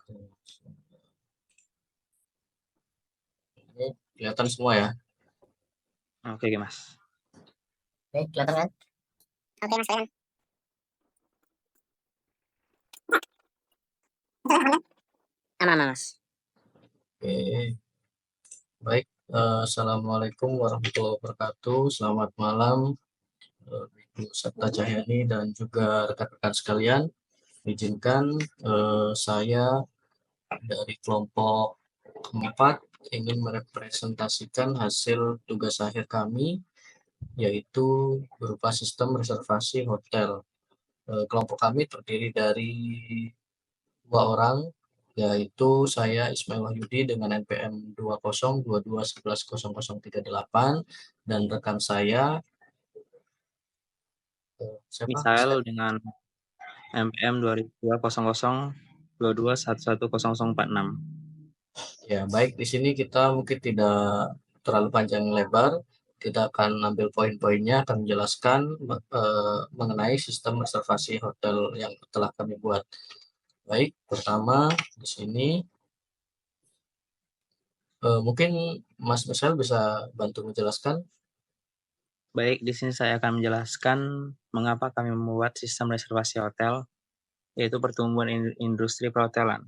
Ini kelihatan semua ya? Oke, Mas. Oke, kelihatan kan? Oke, Mas, kelihatan. Aman, Mas. Oke, baik. Assalamualaikum warahmatullahi wabarakatuh. Selamat malam, Ibu Sabta Cahyani dan juga rekan-rekan sekalian. Izinkan saya dari kelompok 4 ingin merepresentasikan hasil tugas akhir kami, yaitu berupa sistem reservasi hotel. Kelompok kami terdiri dari 2 orang, yaitu saya Ismail Wahyudi dengan NPM 2022110038 dan rekan saya siapa? Misael dengan MPM 20220022110046. Ya, baik. Di sini kita mungkin tidak terlalu panjang lebar. Kita akan ambil poin-poinnya, akan menjelaskan mengenai sistem reservasi hotel yang telah kami buat. Baik, pertama di sini mungkin Mas Michel bisa bantu menjelaskan. Baik, di sini saya akan menjelaskan mengapa kami membuat sistem reservasi hotel, yaitu pertumbuhan industri perhotelan.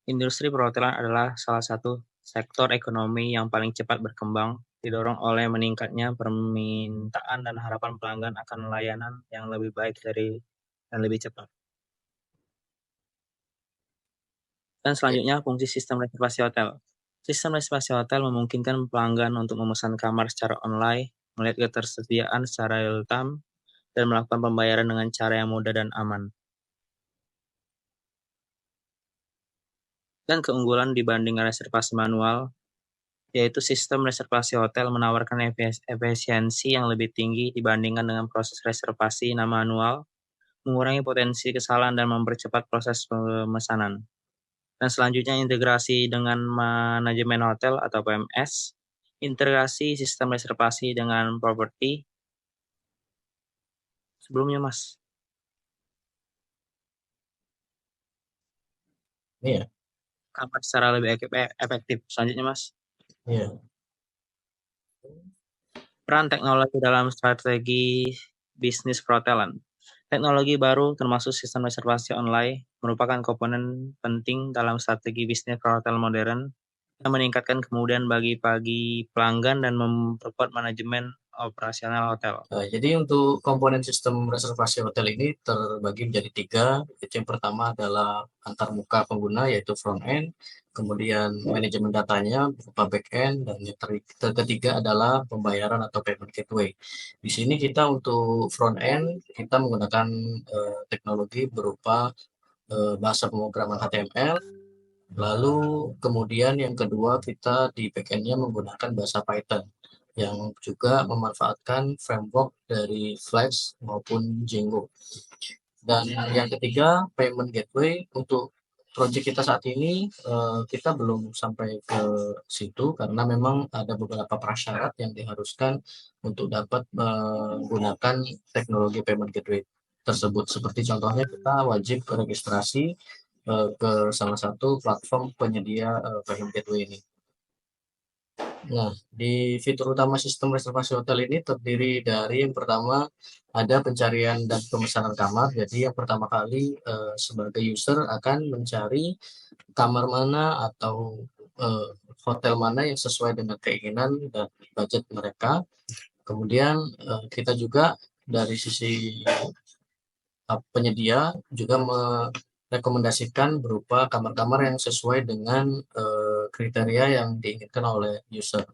Industri perhotelan adalah salah satu sektor ekonomi yang paling cepat berkembang, didorong oleh meningkatnya permintaan dan harapan pelanggan akan layanan yang lebih baik dan lebih cepat. Dan selanjutnya, fungsi sistem reservasi hotel. Sistem reservasi hotel memungkinkan pelanggan untuk memesan kamar secara online, melihat ketersediaan secara real-time, dan melakukan pembayaran dengan cara yang mudah dan aman. Dan keunggulan dibanding reservasi manual, yaitu sistem reservasi hotel menawarkan efisiensi yang lebih tinggi dibandingkan dengan proses reservasi manual, mengurangi potensi kesalahan dan mempercepat proses pemesanan. Dan selanjutnya integrasi dengan manajemen hotel atau PMS, integrasi sistem reservasi dengan properti. Sebelumnya, Mas. Iya. Kamar secara lebih efektif. Selanjutnya, Mas. Iya. Peran teknologi dalam strategi bisnis perhotelan. Teknologi baru termasuk sistem reservasi online merupakan komponen penting dalam strategi bisnis perhotelan modern yang meningkatkan kemudahan bagi pelanggan dan memperkuat manajemen operasional hotel. Jadi untuk komponen sistem reservasi hotel ini terbagi menjadi 3. Yang pertama adalah antarmuka pengguna yaitu front end, kemudian manajemen datanya berupa back end, dan yang ketiga adalah pembayaran atau payment gateway. Di sini kita untuk front end kita menggunakan teknologi berupa bahasa pemrograman HTML. Lalu kemudian yang kedua kita di backend-nya menggunakan bahasa Python yang juga memanfaatkan framework dari Flash maupun Django. Dan yang ketiga payment gateway. Untuk project kita saat ini kita belum sampai ke situ karena memang ada beberapa prasyarat yang diharuskan untuk dapat menggunakan teknologi payment gateway tersebut. Seperti contohnya kita wajib registrasi ke salah satu platform penyedia payment gateway ini. Nah, di fitur utama sistem reservasi hotel ini terdiri dari yang pertama ada pencarian dan pemesanan kamar. Jadi yang pertama kali sebagai user akan mencari kamar mana atau hotel mana yang sesuai dengan keinginan dan budget mereka. Kemudian kita juga dari sisi penyedia juga merekomendasikan berupa kamar-kamar yang sesuai dengan kriteria yang diinginkan oleh user.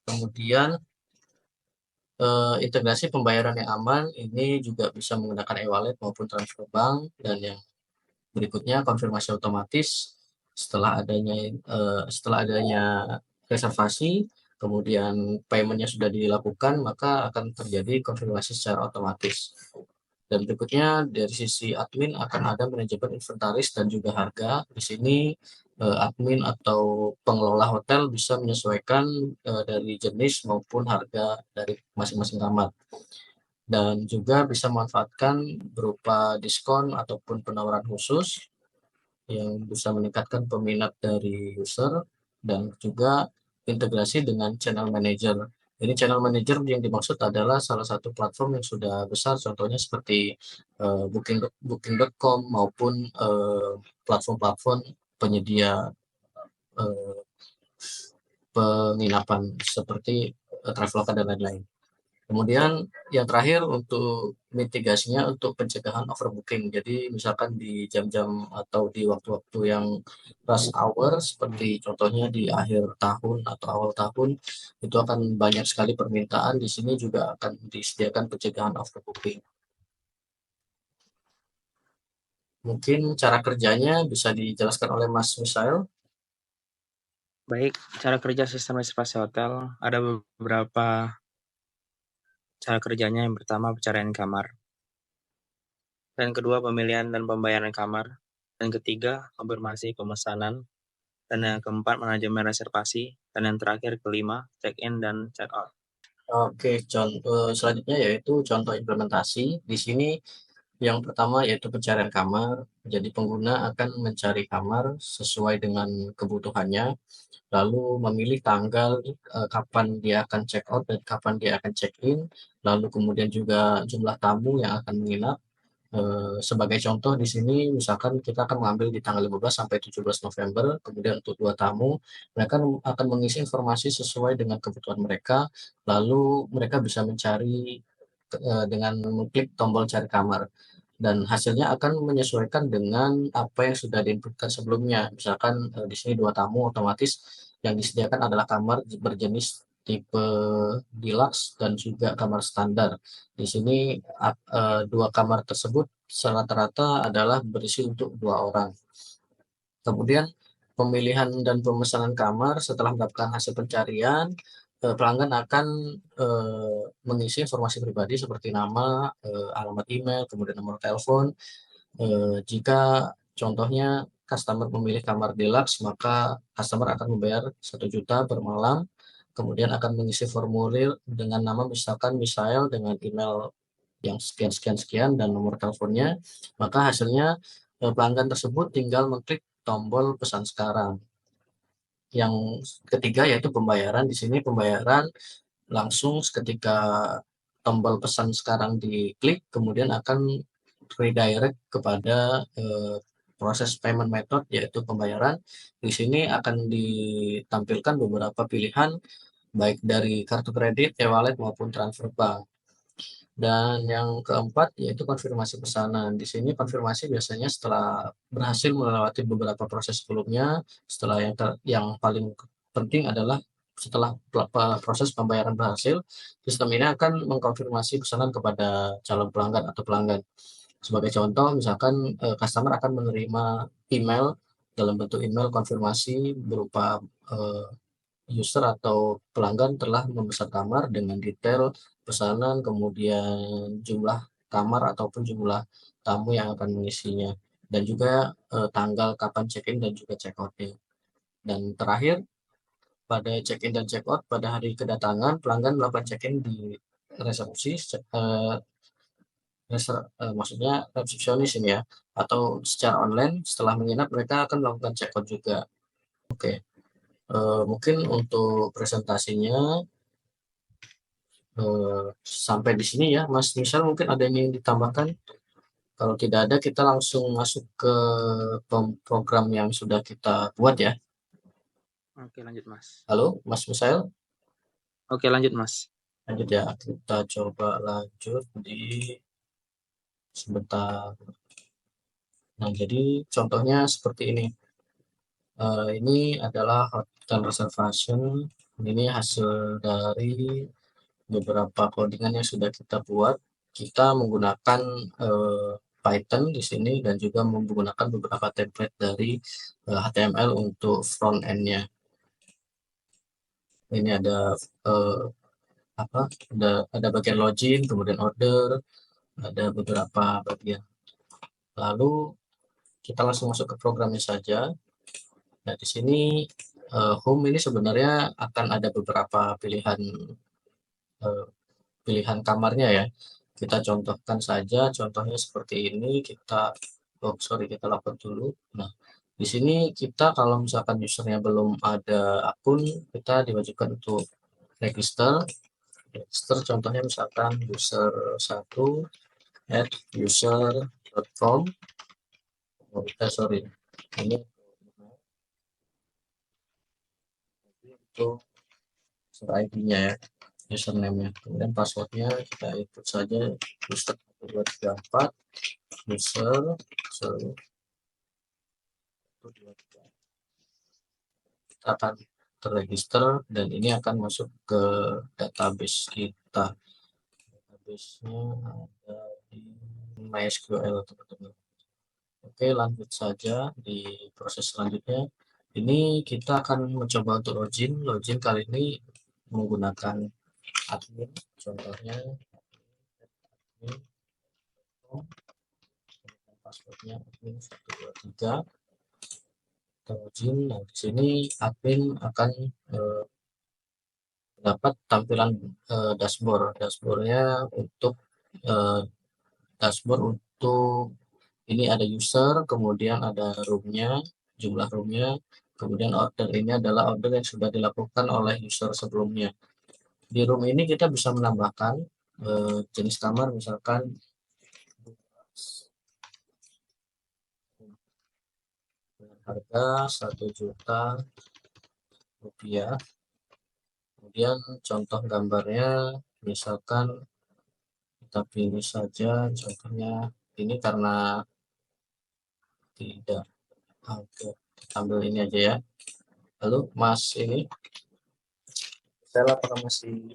Kemudian integrasi pembayaran yang aman ini juga bisa menggunakan e-wallet maupun transfer bank. Dan yang berikutnya konfirmasi otomatis setelah adanya reservasi, kemudian paymentnya sudah dilakukan, maka akan terjadi konfirmasi secara otomatis. Dan berikutnya dari sisi admin akan ada manajemen inventaris dan juga harga. Di sini admin atau pengelola hotel bisa menyesuaikan dari jenis maupun harga dari masing-masing kamar. Dan juga bisa memanfaatkan berupa diskon ataupun penawaran khusus. yang bisa meningkatkan peminat dari user dan juga integrasi dengan channel manager. Ini channel manager yang dimaksud adalah salah satu platform yang sudah besar, contohnya seperti Booking.com maupun platform-platform penyedia eh, penginapan seperti Traveloka dan lain-lain. Kemudian yang terakhir untuk mitigasinya untuk pencegahan overbooking. Jadi misalkan di jam-jam atau di waktu-waktu yang rush hour seperti contohnya di akhir tahun atau awal tahun itu akan banyak sekali permintaan. Di sini juga akan disediakan pencegahan overbooking. Mungkin cara kerjanya bisa dijelaskan oleh Mas Misael. Baik, cara kerja sistem reservasi hotel ada beberapa cara kerjanya. Yang pertama, pencarian kamar. Dan kedua, pemilihan dan pembayaran kamar. Dan ketiga, konfirmasi pemesanan. Dan yang keempat, manajemen reservasi. Dan yang terakhir, kelima, check-in dan check-out. Oke, contoh selanjutnya yaitu contoh implementasi. Di sini yang pertama yaitu pencarian kamar. Jadi pengguna akan mencari kamar sesuai dengan kebutuhannya, lalu memilih tanggal kapan dia akan check out dan kapan dia akan check in, lalu kemudian juga jumlah tamu yang akan menginap. Sebagai contoh di sini misalkan kita akan mengambil di tanggal 15 sampai 17 November, kemudian untuk 2 tamu, mereka akan mengisi informasi sesuai dengan kebutuhan mereka, lalu mereka bisa mencari dengan mengklik tombol cari kamar dan hasilnya akan menyesuaikan dengan apa yang sudah diinputkan sebelumnya. Misalkan di sini 2 tamu, otomatis yang disediakan adalah kamar berjenis tipe deluxe dan juga kamar standar. Di sini 2 kamar tersebut rata-rata adalah berisi untuk 2 orang. Kemudian pemilihan dan pemesanan kamar setelah mendapatkan hasil pencarian, pelanggan akan mengisi informasi pribadi seperti nama, alamat email, kemudian nomor telepon. Jika contohnya customer memilih kamar deluxe, maka customer akan membayar 1 juta per malam, kemudian akan mengisi formulir dengan nama misalkan Misael dengan email yang sekian-sekian-sekian dan nomor teleponnya, maka hasilnya pelanggan tersebut tinggal mengklik tombol pesan sekarang. Yang ketiga yaitu pembayaran. Di sini pembayaran langsung ketika tombol pesan sekarang diklik, kemudian akan redirect kepada proses payment method yaitu pembayaran. Di sini akan ditampilkan beberapa pilihan baik dari kartu kredit, e-wallet maupun transfer bank. Dan yang keempat yaitu konfirmasi pesanan. Di sini konfirmasi biasanya setelah berhasil melewati beberapa proses sebelumnya, setelah yang paling penting adalah setelah proses pembayaran berhasil, sistem ini akan mengkonfirmasi pesanan kepada calon pelanggan atau pelanggan. Sebagai contoh, misalkan customer akan menerima email dalam bentuk email konfirmasi berupa user atau pelanggan telah memesan kamar dengan detail pesanan, kemudian jumlah kamar ataupun jumlah tamu yang akan mengisinya, dan juga tanggal kapan check-in dan juga check-out-nya. Dan terakhir, pada check-in dan check-out pada hari kedatangan, pelanggan melakukan check-in di resepsi, maksudnya resepsionis ini ya, atau secara online. Setelah menginap, mereka akan melakukan check-out juga. Oke, mungkin untuk presentasinya sampai di sini ya, Mas Misal. Mungkin ada yang ingin ditambahkan? Kalau tidak ada, kita langsung masuk ke program yang sudah kita buat ya. Oke, lanjut Mas. Halo, Mas Misael. Oke, lanjut Mas. Lanjut ya, kita coba lanjut di sebentar. Nah, jadi contohnya seperti ini. Ini adalah hotel reservation. Ini hasil dari beberapa codingan yang sudah kita buat. Kita menggunakan Python di sini dan juga menggunakan beberapa template dari HTML untuk front end-nya. Ini ada eh, apa? Ada bagian login, kemudian order, ada beberapa bagian. Lalu kita langsung masuk ke programnya saja. Nah, di sini home ini sebenarnya akan ada beberapa eh, pilihan kamarnya ya. Kita contohkan saja, contohnya seperti ini. Kita kita lapor dulu. Nah, di sini kita kalau misalkan usernya belum ada akun, kita diwajibkan untuk register. Register contohnya misalkan user 1 at user.com. Sorry, ini untuk user ID-nya ya, username-nya. Kemudian passwordnya kita input saja user 1234 user 1234. Kita akan terregister dan ini akan masuk ke database kita. Database-nya ada di MySQL, teman-teman. Oke, lanjut saja di proses selanjutnya. Ini kita akan mencoba untuk login. Login kali ini menggunakan admin, contohnya admin, passwordnya admin 123. Kita login. Nah, di sini admin akan dapat tampilan dashboard. Dashboardnya untuk dashboard untuk ini ada user, kemudian ada roomnya, jumlah roomnya, kemudian order ini adalah order yang sudah dilakukan oleh user sebelumnya. Di room ini kita bisa menambahkan jenis kamar, misalkan dengan harga 1 juta rupiah. Kemudian contoh gambarnya, misalkan kita pilih saja contohnya ini karena tidak. Oke, ambil ini aja ya. Lalu Mas ini saya apakah masih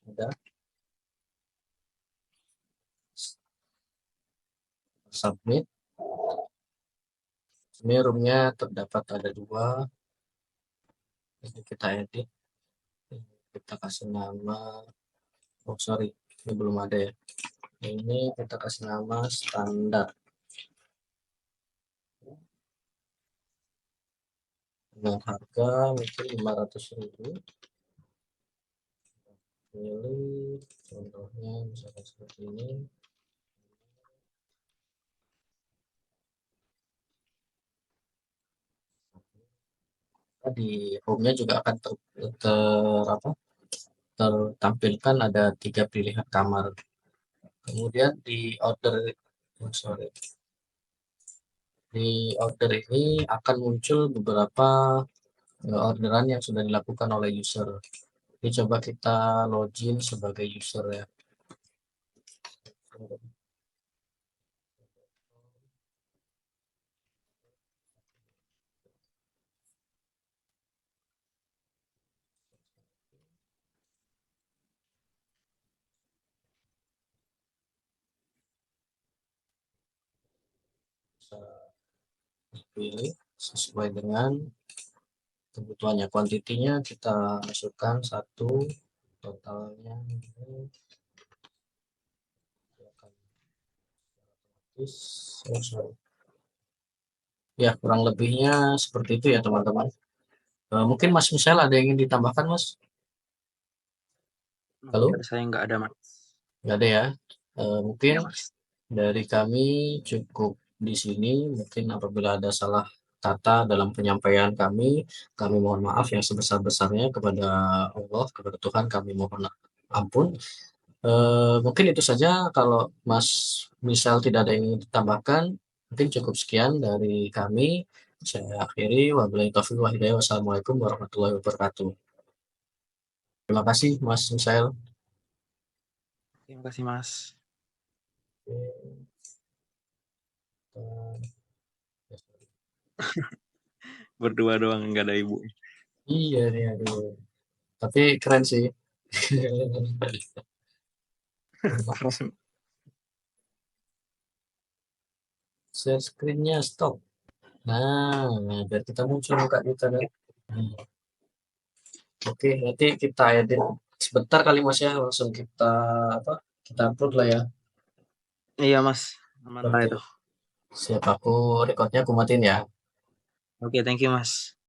ada? Submit. Ini roomnya terdapat ada 2. Ini kita edit. Kita kasih nama. Oh sorry, ini belum ada ya. Ini kita kasih nama standar. Dengan harga mungkin 500.000. Pilih contohnya misalkan seperti ini. Di home-nya juga akan tertampilkan ada 3 pilihan kamar. Kemudian di order ini akan muncul beberapa orderan yang sudah dilakukan oleh user. Ini coba kita login sebagai user ya. Bisa pilih sesuai dengan kebutuhannya. Kuantitinya kita masukkan 1, totalnya ini akan otomatis. Ya, kurang lebihnya seperti itu ya teman-teman. Mungkin Mas Michelle ada yang ingin ditambahkan, Mas? Halo? Saya nggak ada, Mas. Nggak ada ya. Mungkin Ya, Mas. dari kami cukup di sini. Mungkin apabila ada salah kata dalam penyampaian kami mohon maaf yang sebesar-besarnya kepada Allah, kepada Tuhan kami mohon ampun. Mungkin itu saja. Kalau Mas misal tidak ada yang ingin ditambahkan, mungkin cukup sekian dari kami. Saya akhiri. Wabillahi taufiq wal hidayah. Wassalamualaikum warahmatullahi wabarakatuh. Terima kasih Mas Misael. Terima kasih, Mas. Berdua doang, nggak ada ibu. Iya nih, aduh. Tapi keren sih. Keren. Share screen-nya stop. Nah, biar kita muncul muka kita kan. Oke, nanti kita edit sebentar kali Mas ya, langsung kita kita upload lah ya. Iya, Mas. Aman lah Oke, itu. siap, aku recordnya aku matiin ya. Oke, thank you, Mas.